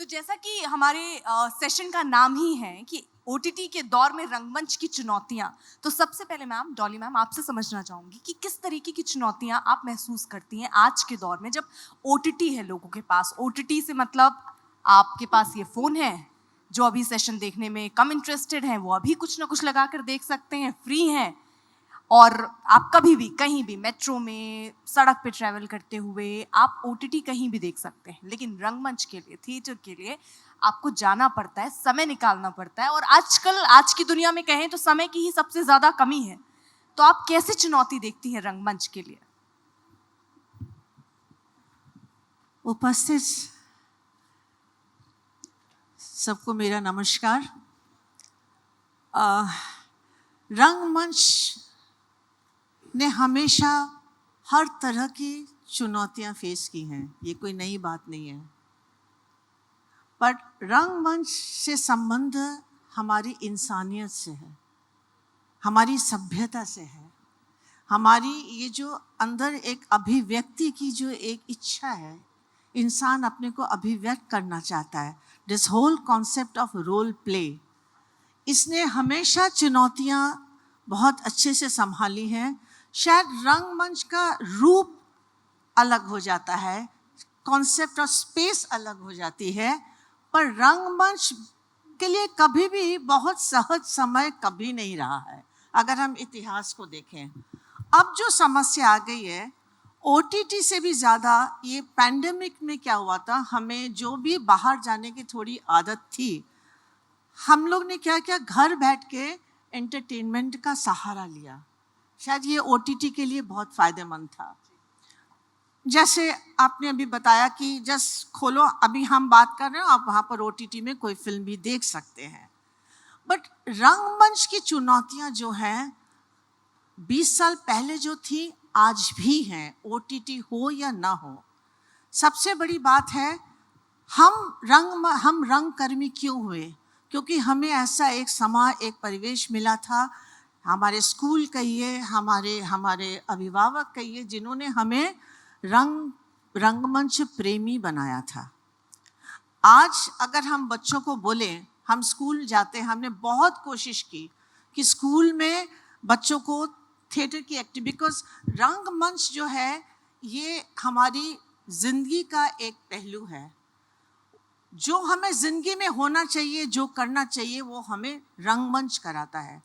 जैसा कि हमारे सेशन का नाम ही है कि ओटीटी के दौर में रंगमंच की चुनौतियां, तो सबसे पहले मैम डॉली मैम आपसे समझना चाहूंगी कि किस तरीके की चुनौतियां आप महसूस करती हैं आज के दौर में, जब ओटीटी है लोगों के पास। ओटीटी से मतलब आपके पास ये फोन है, जो अभी सेशन देखने में कम इंटरेस्टेड हैं वो अभी कुछ ना कुछ लगा कर देख सकते हैं, फ्री हैं। और आप कभी भी कहीं भी मेट्रो में, सड़क पे ट्रैवल करते हुए आप ओटीटी कहीं भी देख सकते हैं। लेकिन रंगमंच के लिए, थिएटर के लिए आपको जाना पड़ता है, समय निकालना पड़ता है। और आजकल आज की दुनिया में कहें तो समय की ही सबसे ज्यादा कमी है। तो आप कैसे चुनौती देखती हैं रंगमंच के लिए? उपस्थित सबको मेरा नमस्कार। रंगमंच ने हमेशा हर तरह की चुनौतियां फेस की हैं, ये कोई नई बात नहीं है। पर रंगमंच से संबंध हमारी इंसानियत से है, हमारी सभ्यता से है, हमारी ये जो अंदर एक अभिव्यक्ति की जो एक इच्छा है, इंसान अपने को अभिव्यक्त करना चाहता है। This whole concept of role play, इसने हमेशा चुनौतियां बहुत अच्छे से संभाली हैं। शायद रंगमंच का रूप अलग हो जाता है, कॉन्सेप्ट ऑफ स्पेस अलग हो जाती है, पर रंगमंच के लिए कभी भी बहुत सहज समय कभी नहीं रहा है। अगर हम इतिहास को देखें, अब जो समस्या आ गई है ओटीटी से भी ज़्यादा, ये पैंडेमिक में क्या हुआ था, हमें जो भी बाहर जाने की थोड़ी आदत थी, हम लोग ने क्या किया, घर बैठ के एंटरटेनमेंट का सहारा लिया। शायद ये ओटीटी के लिए बहुत फ़ायदेमंद था। जैसे आपने अभी बताया कि जस्ट खोलो, अभी हम बात कर रहे हो, आप वहाँ पर ओटीटी में कोई फिल्म भी देख सकते हैं। बट रंगमंच की चुनौतियाँ जो हैं 20 साल पहले जो थी आज भी हैं, ओटीटी हो या ना हो। सबसे बड़ी बात है, हम रंगकर्मी क्यों हुए? क्योंकि हमें ऐसा एक समाज, एक परिवेश मिला था, हमारे स्कूल कहिए, हमारे अभिभावक कहिए, जिन्होंने हमें रंगमंच प्रेमी बनाया था। आज अगर हम बच्चों को बोलें, हम स्कूल जाते हैं, हमने बहुत कोशिश की कि स्कूल में बच्चों को थिएटर की एक्टिविटी, बिकॉज रंगमंच जो है ये हमारी जिंदगी का एक पहलू है। जो हमें जिंदगी में होना चाहिए, जो करना चाहिए, वो हमें रंगमंच कराता है।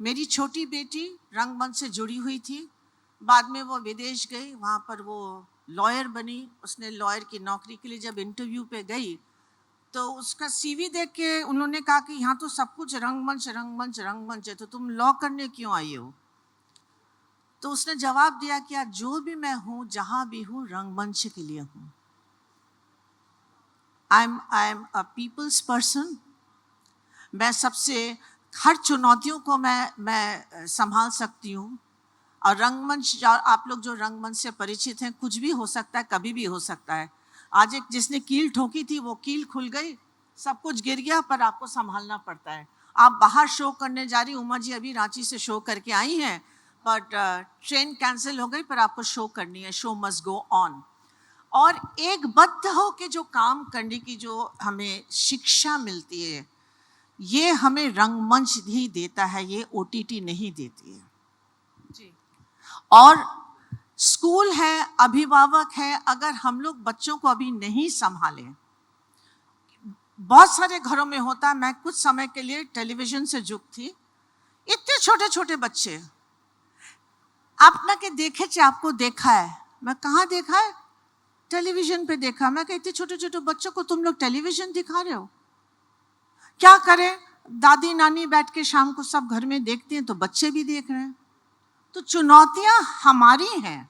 मेरी छोटी बेटी रंगमंच से जुड़ी हुई थी, बाद में वो विदेश गई, वहाँ पर वो लॉयर बनी। उसने लॉयर की नौकरी के लिए जब इंटरव्यू पे गई तो उसका सीवी देख के उन्होंने कहा कि यहाँ तो सब कुछ रंगमंच रंगमंच रंगमंच है, तो तुम लॉ करने क्यों आई हो? तो उसने जवाब दिया कि यार, जो भी मैं हूँ, जहाँ भी हूँ, रंगमंच के लिए हूँ। I am a people's person. मैं सबसे हर चुनौतियों को मैं संभाल सकती हूँ। और रंगमंच, आप लोग जो रंगमंच से परिचित हैं, कुछ भी हो सकता है, कभी भी हो सकता है। आज एक जिसने कील ठोकी थी, वो कील खुल गई, सब कुछ गिर गया, पर आपको संभालना पड़ता है। आप बाहर शो करने जा रही, उमा जी अभी रांची से शो करके आई हैं, बट ट्रेन कैंसिल हो गई, पर आपको शो करनी है, शो मस्ट गो ऑन। और एक बद्ध हो के जो काम करने की जो हमें शिक्षा मिलती है, ये हमें रंगमंच ही देता है, ये ओटीटी नहीं देती है जी। और स्कूल है, अभिभावक है, अगर हम लोग बच्चों को अभी नहीं संभालें, बहुत सारे घरों में होता है। मैं कुछ समय के लिए टेलीविजन से जुड़ी थी, इतने छोटे छोटे बच्चे, आप ना के देखे चे, आपको देखा है, मैं कहाँ देखा है, टेलीविजन पे देखा। मैं कहती, छोटे छोटे बच्चों को तुम लोग टेलीविजन दिखा रहे हो, क्या करें? दादी नानी बैठ के शाम को सब घर में देखते हैं, तो बच्चे भी देख रहे हैं। तो चुनौतियां हमारी हैं,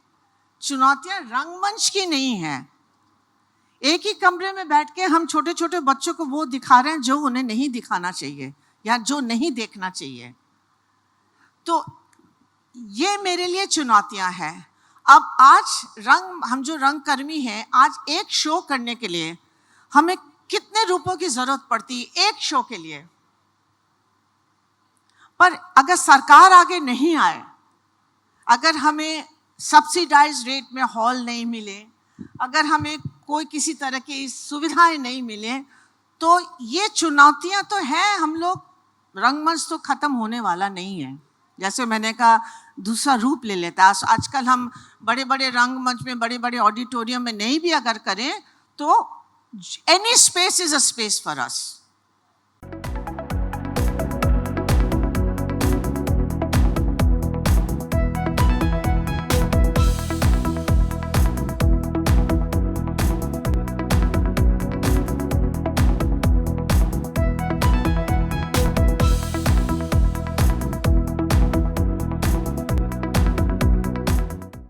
चुनौतियां रंगमंच की नहीं हैं। एक ही कमरे में बैठ के हम छोटे छोटे बच्चों को वो दिखा रहे हैं जो उन्हें नहीं दिखाना चाहिए या जो नहीं देखना चाहिए। तो ये मेरे लिए चुनौतियां हैं। अब आज हम जो रंगकर्मी हैं, आज एक शो करने के लिए हमें कितने रुपयों की जरूरत पड़ती है एक शो के लिए? पर अगर सरकार आगे नहीं आए, अगर हमें सब्सिडाइज रेट में हॉल नहीं मिले, अगर हमें कोई किसी तरह की सुविधाएं नहीं मिले, तो ये चुनौतियां तो हैं, हम लोग, रंगमंच तो खत्म होने वाला नहीं है। जैसे मैंने कहा, दूसरा रूप ले लेता है। आजकल हम बड़े बड़े रंगमंच में, बड़े बड़े ऑडिटोरियम में नहीं भी अगर करें तो any space is a space for us.